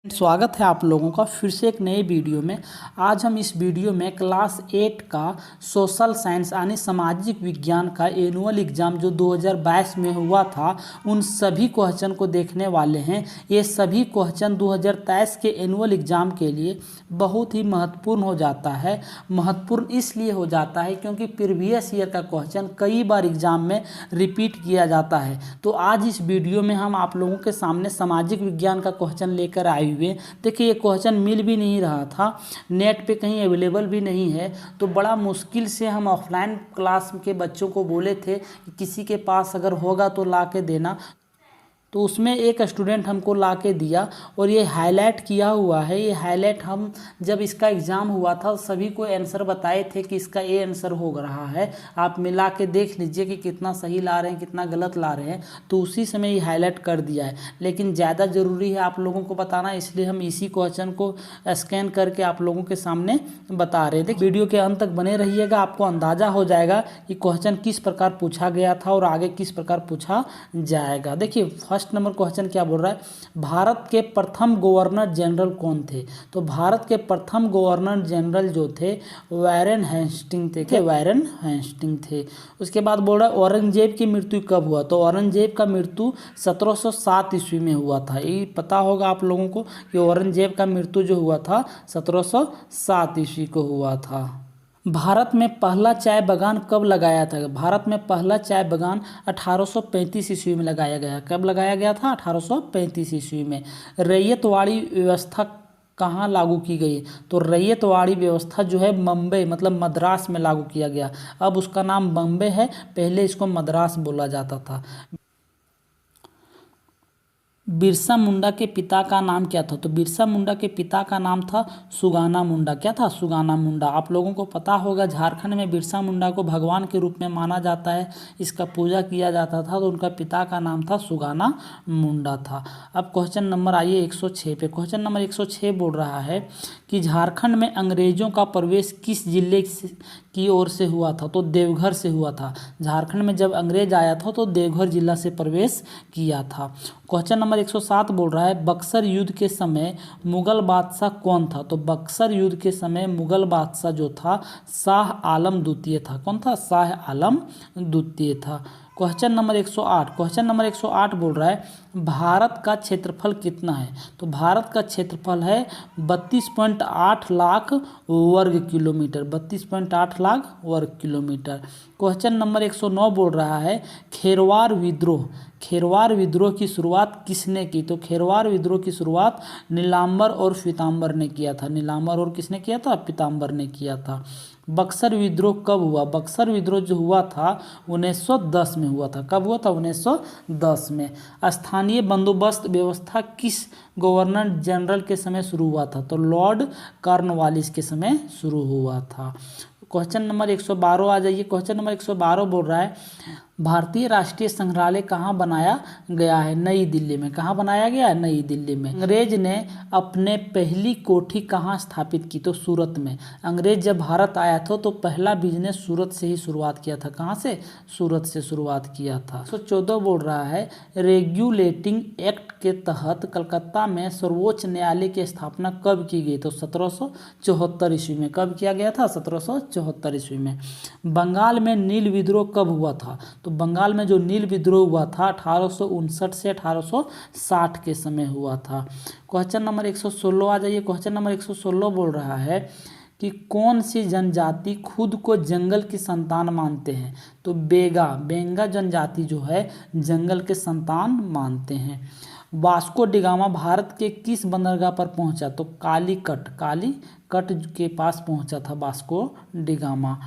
स्वागत है आप लोगों का फिर से एक नए वीडियो में। आज हम इस वीडियो में क्लास 8 का सोशल साइंस यानी सामाजिक विज्ञान का एनुअल एग्ज़ाम जो 2022 में हुआ था उन सभी क्वेश्चन को देखने वाले हैं। ये सभी क्वेश्चन 2023 के एनुअल एग्ज़ाम के लिए बहुत ही महत्वपूर्ण हो जाता है। महत्वपूर्ण इसलिए हो जाता है क्योंकि प्रीवियस ईयर का क्वेश्चन कई बार एग्ज़ाम में रिपीट किया जाता है। तो आज इस वीडियो में हम आप लोगों के सामने सामाजिक विज्ञान का क्वेश्चन लेकर आए हुए। देखिए ये क्वेश्चन मिल भी नहीं रहा था, नेट पे कहीं अवेलेबल भी नहीं है, तो बड़ा मुश्किल से हम ऑफलाइन क्लास के बच्चों को बोले थे कि किसी के पास अगर होगा तो ला के देना। तो उसमें एक स्टूडेंट हमको ला के दिया और ये हाईलाइट किया हुआ है। ये हाईलाइट हम जब इसका एग्ज़ाम हुआ था सभी को आंसर बताए थे कि इसका ये आंसर हो रहा है, आप मिला के देख लीजिए कि कितना सही ला रहे हैं कितना गलत ला रहे हैं। तो उसी समय ये हाईलाइट कर दिया है, लेकिन ज़्यादा ज़रूरी है आप लोगों को बताना, इसलिए हम इसी क्वेश्चन को स्कैन करके आप लोगों के सामने बता रहे थे। वीडियो के अंत तक बने रहिएगा, आपको अंदाज़ा हो जाएगा कि क्वेश्चन किस प्रकार पूछा गया था और आगे किस प्रकार पूछा जाएगा। देखिए फर्स्ट नंबर क्वेश्चन क्या बोल रहा है, भारत के प्रथम गवर्नर जनरल कौन थे। तो भारत के प्रथम गवर्नर जनरल जो थे वारेन हेस्टिंग थे, वारेन हेस्टिंग थे। उसके बाद बोल रहा है औरंगजेब की मृत्यु कब हुआ। तो औरंगजेब का मृत्यु 1707 ईस्वी में हुआ था। ये पता होगा आप लोगों को कि औरंगजेब का मृत्यु जो हुआ था 1707 ईस्वी को हुआ था। भारत में पहला चाय बागान कब लगाया था। भारत में पहला चाय बागान 1835 ईस्वी में लगाया गया। कब लगाया गया था, 1835 ईस्वी में। रैयतवाड़ी व्यवस्था कहाँ लागू की गई। तो रैयतवाड़ी व्यवस्था जो है मुंबई मतलब मद्रास में लागू किया गया। अब उसका नाम बम्बे है, पहले इसको मद्रास बोला जाता था। बिरसा मुंडा के पिता का नाम क्या था। तो बिरसा मुंडा के पिता का नाम था सुगाना मुंडा। क्या था, सुगाना मुंडा। आप लोगों को पता होगा झारखंड में बिरसा मुंडा को भगवान के रूप में माना जाता है, इसका पूजा किया जाता था। तो उनका पिता का नाम था सुगाना मुंडा था। अब क्वेश्चन नंबर आइए 106 पे। क्वेश्चन नंबर 106 बोल रहा है कि झारखंड में अंग्रेजों का प्रवेश किस जिले की ओर से हुआ था। तो देवघर से हुआ था। झारखंड में जब अंग्रेज आया था तो देवघर जिला से प्रवेश किया था। क्वेश्चन नंबर 107 बोल रहा है बक्सर युद्ध के समय मुगल बादशाह कौन था। तो बक्सर युद्ध के समय मुगल बादशाह जो था शाह आलम द्वितीय था। कौन था, शाह आलम द्वितीय था। Question number 108। क्वेश्चन नंबर 108 बोल रहा है भारत का क्षेत्रफल कितना है। तो भारत का क्षेत्रफल है 32.8 लाख वर्ग किलोमीटर। 32.8 लाख वर्ग किलोमीटर। क्वेश्चन नंबर 109 बोल रहा है खेरवार विद्रोह। खेरवार विद्रोह की शुरुआत किसने की। तो खेरवार विद्रोह की शुरुआत नीलांबर और पीताम्बर ने किया था। नीलांबर और किसने किया था, पीताम्बर ने किया था। बक्सर विद्रोह कब हुआ। बक्सर विद्रोह जो हुआ था 1910 में हुआ था। कब हुआ था, 1910 में। स्थानीय बंदोबस्त व्यवस्था किस गवर्नर जनरल के समय शुरू हुआ था। तो लॉर्ड कॉर्नवालिस के समय शुरू हुआ था। क्वेश्चन नंबर 112 आ जाइए। क्वेश्चन नंबर 112 बोल रहा है भारतीय राष्ट्रीय संग्रहालय कहाँ बनाया गया है। नई दिल्ली में। कहाँ बनाया गया है, नई दिल्ली में। अंग्रेज ने अपने पहली कोठी कहाँ स्थापित की। तो सूरत में। अंग्रेज जब भारत आया था तो पहला बिजनेस सूरत से ही शुरुआत किया था। कहाँ से, सूरत से शुरुआत किया था। 114 बोल रहा है रेगुलेटिंग एक्ट के तहत कलकत्ता में सर्वोच्च न्यायालय की स्थापना कब की गई। तो 1774 ईस्वी में। कब किया गया था, 1774 ईस्वी में। बंगाल में नील विद्रोह कब हुआ था। तो बंगाल में जो नील विद्रोह हुआ था 1859 से 1860 के समय हुआ था। क्वेश्चन नंबर 116 आ जाइए। क्वेश्चन नंबर 116 बोल रहा है कि कौन सी जनजाति खुद को जंगल की संतान मानते हैं। तो बेंगा जनजाति जो है जंगल के संतान मानते हैं। वास्को डिगामा भारत के किस बंदरगाह पर पहुंचा। तो कालीकट के पास पहुंचा था वास्को डिगामा।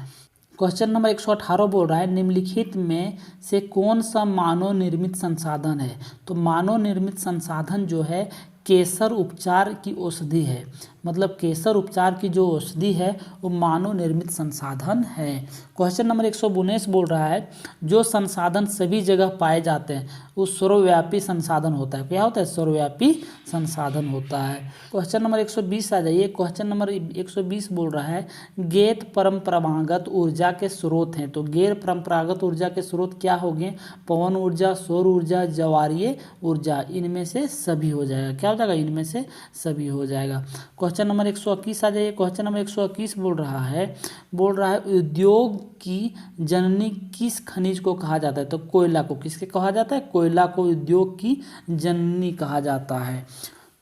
क्वेश्चन नंबर 118 बोल रहा है निम्नलिखित में से कौन सा मानव निर्मित संसाधन है। तो मानव निर्मित संसाधन जो है केसर उपचार की औषधि है। मतलब केसर उपचार की जो औषधि है वो मानव निर्मित संसाधन है। क्वेश्चन नंबर 119 बोल रहा है जो संसाधन सभी जगह पाए जाते हैं वो सर्वव्यापी संसाधन होता है। क्या होता है? सर्वव्यापी संसाधन होता है। क्वेश्चन नंबर 120 आ जाइए। क्वेश्चन नंबर 120 बोल रहा है गैर परंपरागत ऊर्जा के स्रोत हैं। तो गैर परंपरागत ऊर्जा के स्रोत क्या हो गए? पवन ऊर्जा, सौर ऊर्जा, ज्वारीय ऊर्जा, इनमें से सभी हो जाएगा। क्या हो जाएगा? इनमें से सभी हो जाएगा। क्वेश्चन नंबर 121 आ जाइए। क्वेश्चन नंबर 121 बोल रहा है उद्योग की जननी किस खनिज को कहा जाता है? तो कोयला को। किसके कहा जाता है? कोयला को उद्योग की जननी कहा जाता है।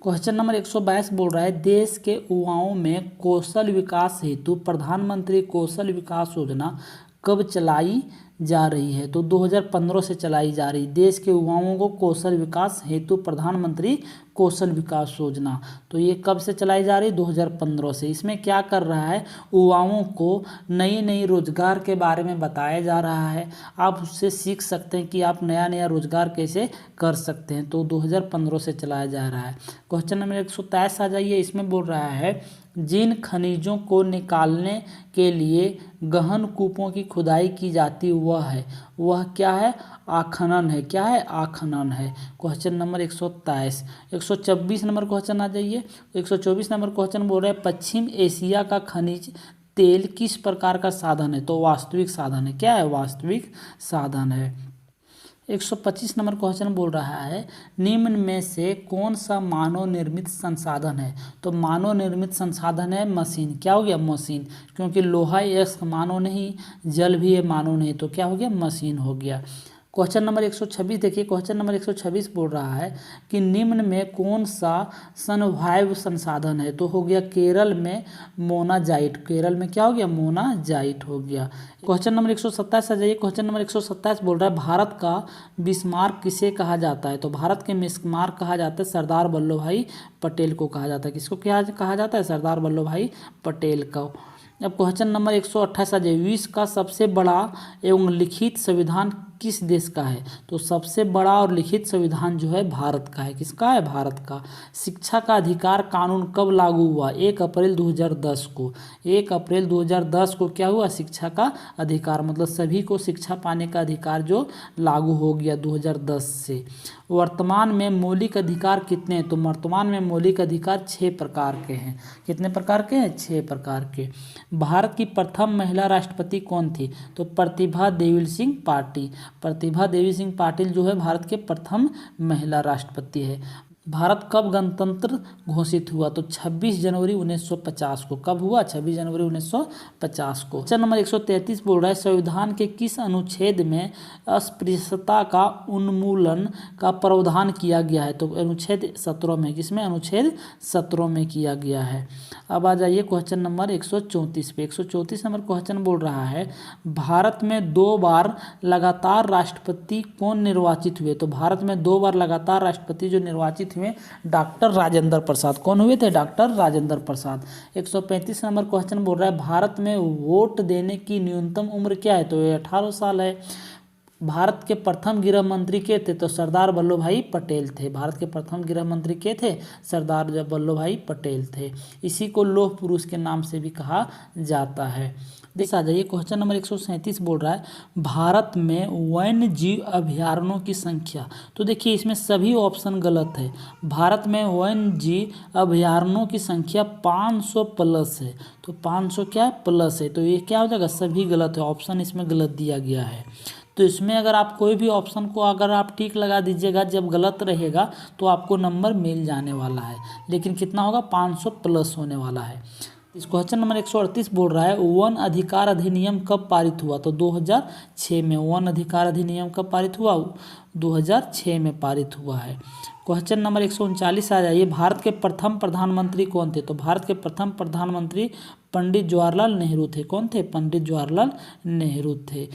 क्वेश्चन नंबर 122 बोल रहा है देश के युवाओं में कौशल विकास हेतु प्रधानमंत्री कौशल विकास योजना कब चलाई जा रही है? तो 2015 से चलाई जा रही। देश के युवाओं को कौशल विकास हेतु प्रधानमंत्री कौशल विकास योजना, तो ये कब से चलाई जा रही? 2015 से। इसमें क्या कर रहा है? युवाओं को नई नई रोजगार के बारे में बताया जा रहा है। आप उससे सीख सकते हैं कि आप नया नया रोजगार कैसे कर सकते हैं। तो 2015 से चलाया जा रहा है। क्वेश्चन नंबर 123 आ जाइए। इसमें बोल रहा है जिन खनिजों को निकालने के लिए गहन कूपों की खुदाई की जाती वह क्या है? आखनन है। क्या है? आखनन है। Question number 123। 124 नंबर क्वेश्चन आ जाइए। 124 नंबर क्वेश्चन बोल रहे हैं पश्चिम एशिया का खनिज तेल किस प्रकार का साधन है? तो वास्तविक साधन है। क्या है? वास्तविक साधन है। 125 नंबर क्वेश्चन बोल रहा है निम्न में से कौन सा मानव निर्मित संसाधन है? तो मानव निर्मित संसाधन है मशीन। क्या हो गया? मशीन, क्योंकि लोहा एक मानव नहीं, जल भी है मानव नहीं, तो क्या हो गया? मशीन हो गया। क्वेश्चन नंबर 126 देखिए। क्वेश्चन नंबर 126 बोल रहा है कि निम्न में कौन सा सनवायु संसाधन है? तो हो गया केरल में मोनाजाइट। केरल में क्या हो गया? मोनाजाइट हो गया। क्वेश्चन नंबर 127 आ जाइए। क्वेश्चन नंबर 127 बोल रहा है भारत का बिस्मार्क किसे कहा जाता है? तो भारत के बिस्मार्क कहा जाता है सरदार वल्लभ भाई पटेल को कहा जाता है। किसको क्या कहा जाता है? सरदार वल्लभ भाई पटेल को। अब क्वेश्चन नंबर 128 आ जाए। विश्व का सबसे बड़ा एवं लिखित संविधान किस देश का है? तो सबसे बड़ा और लिखित संविधान जो है भारत का है। किसका है? भारत का। शिक्षा का अधिकार कानून कब लागू हुआ? 1 अप्रैल 2010 को। 1 अप्रैल 2010 को क्या हुआ? शिक्षा का अधिकार, मतलब सभी को शिक्षा पाने का अधिकार जो लागू हो गया 2010 से। वर्तमान में मौलिक अधिकार कितने हैं? तो वर्तमान में मौलिक अधिकार 6 प्रकार के हैं। कितने प्रकार के हैं? 6 प्रकार के। भारत की प्रथम महिला राष्ट्रपति कौन थी? तो प्रतिभा देवी सिंह पाटिल। प्रतिभा देवी सिंह पाटिल जो है भारत के प्रथम महिला राष्ट्रपति है। भारत कब गणतंत्र घोषित हुआ? तो 26 जनवरी 1950 को। कब हुआ? 26 जनवरी 1950 को। क्वेश्चन नंबर 133 बोल रहा है संविधान के किस अनुच्छेद में अस्पृश्यता का उन्मूलन का प्रावधान किया गया है? तो अनुच्छेद 17 में। किसमें? अनुच्छेद 17 में किया गया है। अब आ जाइए क्वेश्चन नंबर 134 पे। 134 नंबर क्वेश्चन बोल रहा है भारत में 2 बार लगातार राष्ट्रपति कौन निर्वाचित हुए? तो भारत में 2 बार लगातार राष्ट्रपति जो निर्वाचित हुए डॉक्टर राजेंद्र प्रसाद। कौन हुए थे? Doctor Rajendra Prasad. 135 number question बोल रहा है भारत में वोट देने की न्यूनतम उम्र क्या है? तो ये 18 साल है। भारत के प्रथम गृह मंत्री के थे? तो सरदार वल्लभ भाई पटेल थे। भारत के प्रथम गृह मंत्री के थे? सरदार वल्लभ भाई पटेल थे। इसी को लौह पुरुष के नाम से भी कहा जाता है। देख आ जाइए क्वेश्चन नंबर 137 बोल रहा है भारत में वन्य जीव अभयारण्यों की संख्या। तो देखिए इसमें सभी ऑप्शन गलत है। भारत में वन्य जीव अभयारण्यों की संख्या 500 प्लस है। तो 500 क्या प्लस है? तो ये क्या हो जाएगा? सभी गलत है। ऑप्शन इसमें गलत दिया गया है। तो इसमें अगर आप कोई भी ऑप्शन को अगर आप ठीक लगा दीजिएगा, जब गलत रहेगा तो आपको नंबर मिल जाने वाला है। लेकिन कितना होगा? 500 प्लस होने वाला है। इस क्वेश्चन नंबर 138 बोल रहा है वन अधिकार अधिनियम कब पारित हुआ? तो 2006 में। वन अधिकार अधिनियम कब पारित हुआ? 2006 में पारित हुआ है। क्वेश्चन नंबर 139 आ जाइए। भारत के प्रथम प्रधानमंत्री कौन थे? तो भारत के प्रथम प्रधानमंत्री पंडित जवाहरलाल नेहरू थे। कौन थे? पंडित जवाहरलाल नेहरू थे।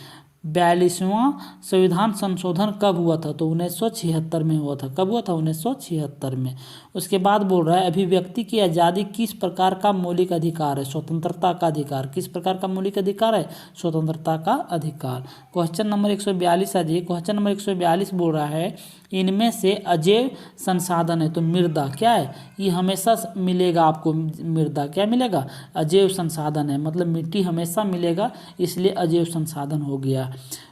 42वां संविधान संशोधन कब हुआ था? तो 1976 में हुआ था। कब हुआ था? 1976 में। उसके बाद बोल रहा है अभिव्यक्ति की आज़ादी किस प्रकार का मौलिक अधिकार है? स्वतंत्रता का अधिकार। किस प्रकार का मौलिक अधिकार है? स्वतंत्रता का अधिकार। क्वेश्चन नंबर 142 आ जाइए। क्वेश्चन नंबर 142 बोल रहा है इनमें से अजैव संसाधन है तो मृदा क्या है? ये हमेशा मिलेगा आपको। मृदा क्या मिलेगा? अजैव संसाधन है, मतलब मिट्टी हमेशा मिलेगा, इसलिए अजैव संसाधन हो गया।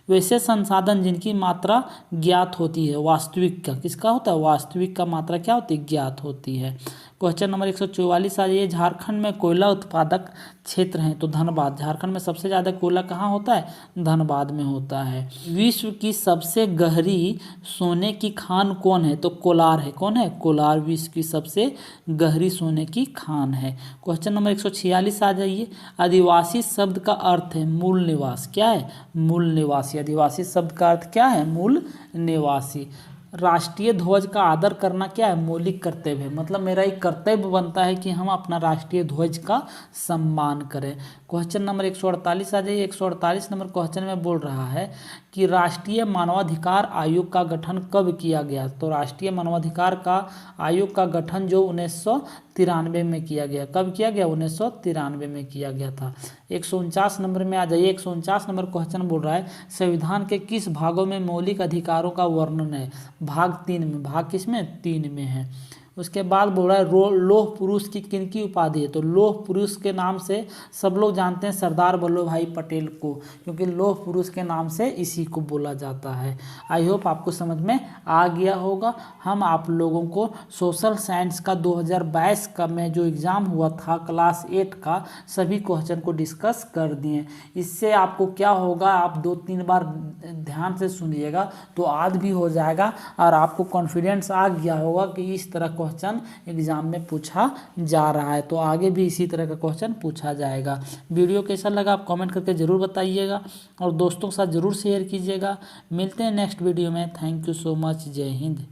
वैसे संसाधन जिनकी मात्रा ज्ञात होती है, वास्तविक का किसका होता है? वास्तविक का मात्रा क्या होती है? ज्ञात होती है। क्वेश्चन नंबर 144 आ जाइए। झारखंड में कोयला उत्पादक क्षेत्र हैं तो धनबाद। झारखंड में सबसे ज़्यादा कोयला कहाँ होता है? धनबाद में होता है। विश्व की सबसे गहरी सोने की खान कौन है? तो कोलार है। कौन है? कोलार विश्व की सबसे गहरी सोने की खान है। क्वेश्चन नंबर 146 आ जाइए। आदिवासी शब्द का अर्थ है मूल निवास। क्या है? मूल निवासी। आदिवासी शब्द का अर्थ क्या है? मूल निवासी। राष्ट्रीय ध्वज का आदर करना क्या है? मौलिक कर्तव्य है, मतलब मेरा एक कर्तव्य बनता है कि हम अपना राष्ट्रीय ध्वज का सम्मान करें। क्वेश्चन नंबर 148 आ जाइए। 148 नंबर क्वेश्चन में बोल रहा है कि राष्ट्रीय मानवाधिकार आयोग का गठन कब किया गया? तो राष्ट्रीय मानवाधिकार का आयोग का गठन जो 1993 में किया गया। कब किया गया? 1993 में किया गया था। 149 नंबर में आ जाइए। 149 नंबर क्वेश्चन बोल रहा है संविधान के किस भागों में मौलिक अधिकारों का वर्णन है? भाग 3 में। भाग किस में? 3 में है। उसके बाद बोल रहा है लौह पुरुष की किनकी उपाधि है? तो लौह पुरुष के नाम से सब लोग जानते हैं सरदार वल्लभ भाई पटेल को, क्योंकि लौह पुरुष के नाम से इसी को बोला जाता है। आई होप आपको समझ में आ गया होगा। हम आप लोगों को सोशल साइंस का 2022 का में जो एग्ज़ाम हुआ था क्लास 8 का सभी क्वेश्चन को डिस्कस कर दिए। इससे आपको क्या होगा, आप 2-3 बार ध्यान से सुनिएगा तो आज भी हो जाएगा और आपको कॉन्फिडेंस आ गया होगा कि इस तरह क्वेश्चन एग्जाम में पूछा जा रहा है, तो आगे भी इसी तरह का क्वेश्चन पूछा जाएगा। वीडियो कैसा लगा आप कमेंट करके ज़रूर बताइएगा और दोस्तों के साथ ज़रूर शेयर कीजिएगा। मिलते हैं नेक्स्ट वीडियो में। Thank you so much. जय हिंद।